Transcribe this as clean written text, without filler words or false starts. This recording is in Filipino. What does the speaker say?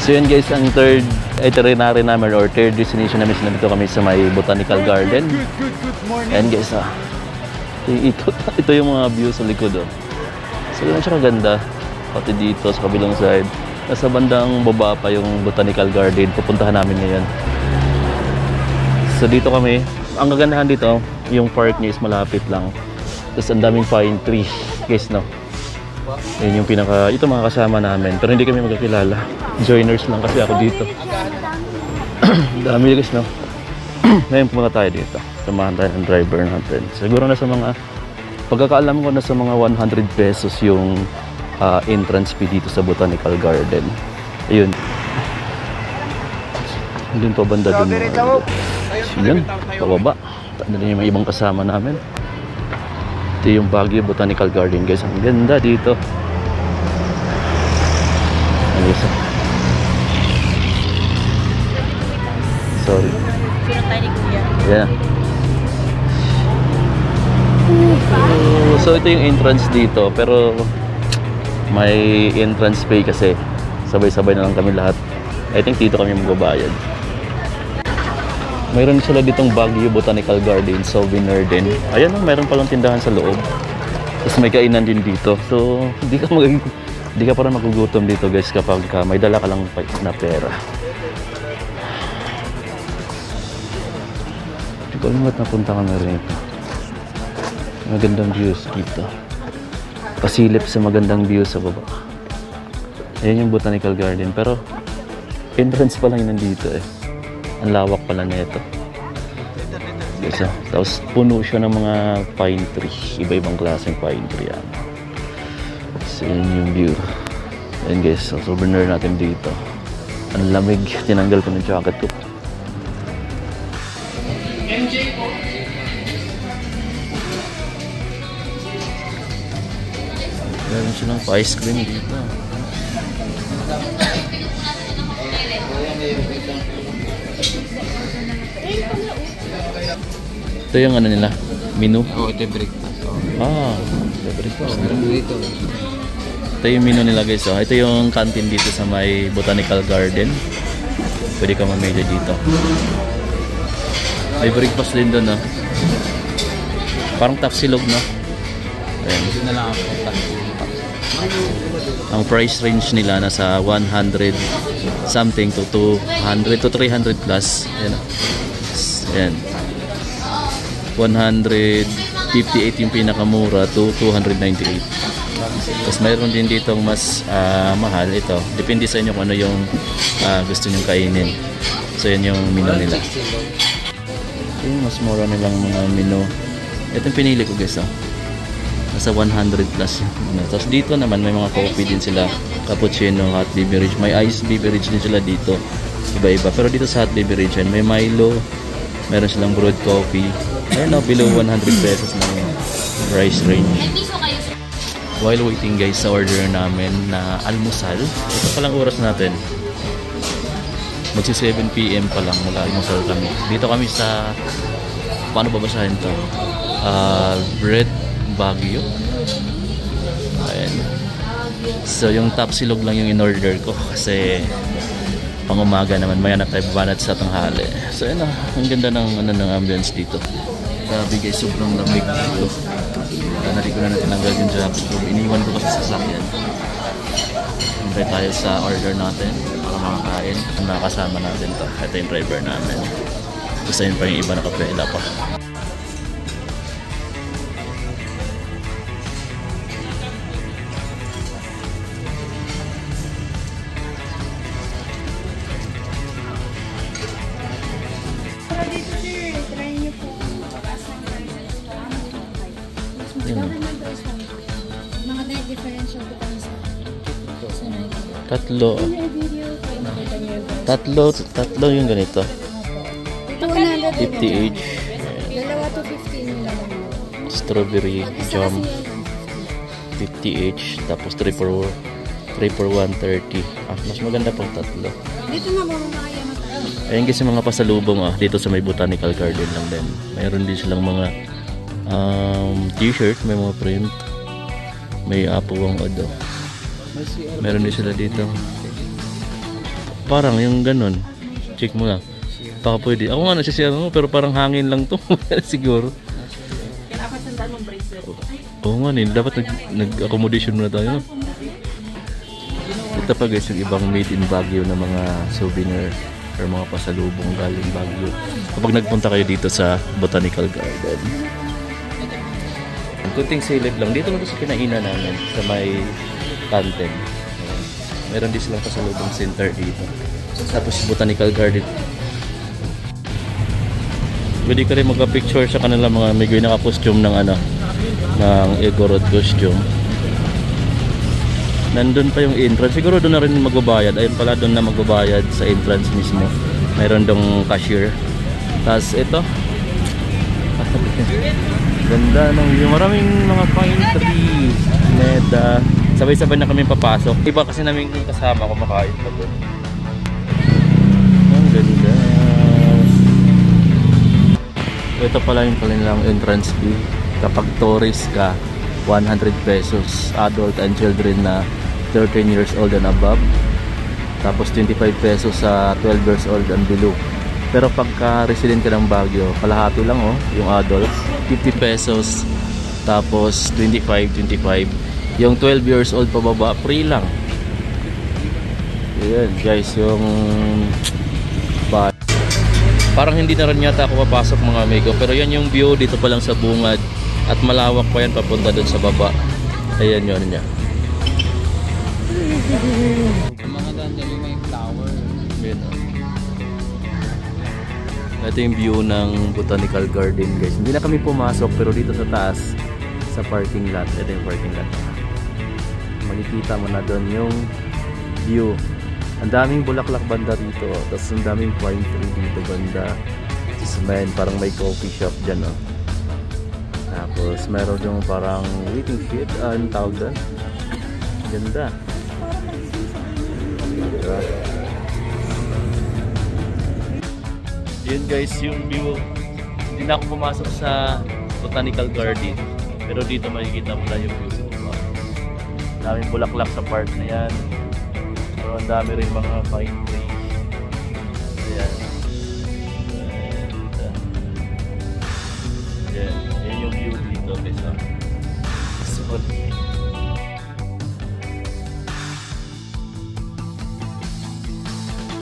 So yun guys, ang third itinerary namin or third destination namin, dito kami sa may Botanical Garden. Ayan guys ito yung mga view sa likod So yun siya kaganda. Pati dito sa kabilang side. Nasa bandang baba pa yung Botanical Garden. Pupuntahan namin ngayon. So dito kami. Ang kagandahan dito, yung park niya is malapit lang. Tapos ang daming pine tree guys, no? Yan yung ito mga kasama namin. Pero hindi kami magkakilala. Joiners lang kasi ako dito. Dami guys, no? Ngayon pumunta tayo dito. Samahan tayo ng driver natin. Siguro nasa mga, pagkakaalam ko nasa mga 100 pesos yung entrance fee dito sa Botanical Garden. Ayun. Doon pa banda dun. Yan, pababa. Ano din yung mga ibang kasama namin. Ito yung Baguio Botanical Garden guys. Ang ganda dito. Ayos. Sorry. Sino tayo ni Kuya? Yeah. So ito yung entrance dito, pero may entrance fee kasi sabay-sabay na lang kami lahat. I think dito kami magbabayad. Mayroon sila ditong Baguio Botanical Garden, souvenir din. Ayan, mayroon palang tindahan sa loob. Tapos may kainan din dito. So hindi ka parang magugutom dito guys kapag may dala ka lang na pera. Hindi ko alam ba't napunta ka na rin ito. Magandang views dito. Pasilip sa magandang views sa baba. Ayan yung Botanical Garden. Pero entrance pa lang yun nandito Ang lawak pala nito. So, tapos puno siya ng mga pine tree. Iba-ibang klaseng pine tree yan. So yun yung view. Ayan guys, so souvenir natin dito. Ang lamig. Tinanggal ko ng jacket ko. Meron silang ice cream dito. Ito yung ano nila, menu? Oo, ito yung breakfast. Ito breakfast. Ito yung menu nila guys. Ito yung canteen dito sa may Botanical Garden. Pwede ka mamili dito. May breakfast din doon Parang tapsilog Ayan. Ito na lang ako. Ang price range nila nasa 100 something to 200 to 300 plus. Ayan. 158 yung pinakamura to 298. Tapos mayroon din ditong mas mahal ito. Depende sa inyo kung ano yung gusto nyo kainin. So yan yung menu nila. Ito yung mas mura nilang mga menu. Ito yung pinili ko guys nasa 100 plus. Tapos dito naman may mga coffee din sila. Cappuccino, hot beverage. May iced beverage din sila dito. Iba-iba. Pero dito sa hot beverage may Milo. Meron silang brewed coffee. Ayun below 100 pesos na yung price range. While waiting guys sa order namin na almusal, ito palang oras natin. Magsi 7 PM pa lang mag-almusal kami. Dito kami sa, paano babasahin to? Bread Baguio. Ayan. So yung tapsilog lang yung in-order ko kasi pang umaga naman, maya na tayo babanat sa tanghali. So yun ang ganda ng ambience dito. Grabe guys, sobrang lamig dito. Nari ko na tinanggal yung jacket ko. Iniwan ko kasi sa sasakyan. Hintay tayo sa order natin para makakain. Ang nakasama natin to. Ito yung driver namin. Gusto yun pa yung iba nakapela pa. Tatlo yung ganito. 50 each. Dalawa to 15 Strawberry jam 50 each. Tapos 3 for 130. Mas maganda pang tatlo. Dito na mamamaya na tayo. Ayan kasi mga pasalubong dito sa may Botanical Garden lang din. Mayroon din silang mga t-shirt, may mga print. May apuwang meron din sila dito. Parang yung ganun. Check mo lang. Baka pwede. Ako nga nagsishare mo, pero parang hangin lang to. Siguro. Dapat sandal mong bracelet. Oo nga dapat nag-accommodation muna tayo. No? Ito pa guys, yung ibang made in Baguio na mga souvenir or mga pasalubong galing Baguio. Kapag nagpunta kayo dito sa Botanical Garden. Ang kunting silid lang. Dito lang sa kinainan namin sa may Canten. Meron din silang pasalubong center dito. Tapos Botanical Garden. Pwede ka rin magpa-picture sa kanila mga may naka-costume ng ng Igorot costume. Nandun pa yung entrance. Siguro doon na rin magbabayad. Ayun pala doon na magbabayad sa entrance mismo. Mayroon dong cashier. Tapos ito. Ganda ng view. Maraming mga pine tree. Meda. Sabay-sabay na kami papasok. Iba kasi namin kasama kumakain pa doon. Ang ganda. Ito pala yung kanilang entrance fee. Kapag tourist ka, 100 pesos. Adult and children na 13 years old and above. Tapos 25 pesos sa 12 years old and below. Pero pagka resident ka ng Baguio, kalahati lang yung adults. 50 pesos. Tapos 25. Yung 12 years old pababa, free lang. Ayan guys, yung parang hindi na rin yata ako papasok mga amigo. Pero yan yung view dito pa lang sa bungad. At malawak pa yan papunta doon sa baba. Ayan yun niya. Mga dandali may flower. Ito yung view ng Botanical Garden guys. Hindi na kami pumasok pero dito sa taas sa parking lot. Ito yung parking lot. Makikita mo na doon yung view. Ang daming bulaklak banda dito. Tapos ang daming pine tree dito banda. Tapos parang may coffee shop dyan Tapos meron yung parang waiting shed. Anong tawag doon? Ganda. Diba? Yun guys yung view. Hindi na ako pumasok sa Botanical Garden. Pero dito makikita mo na yung view. Daming bulaklak sa park na yan. Pero ang dami rin mga pine tree.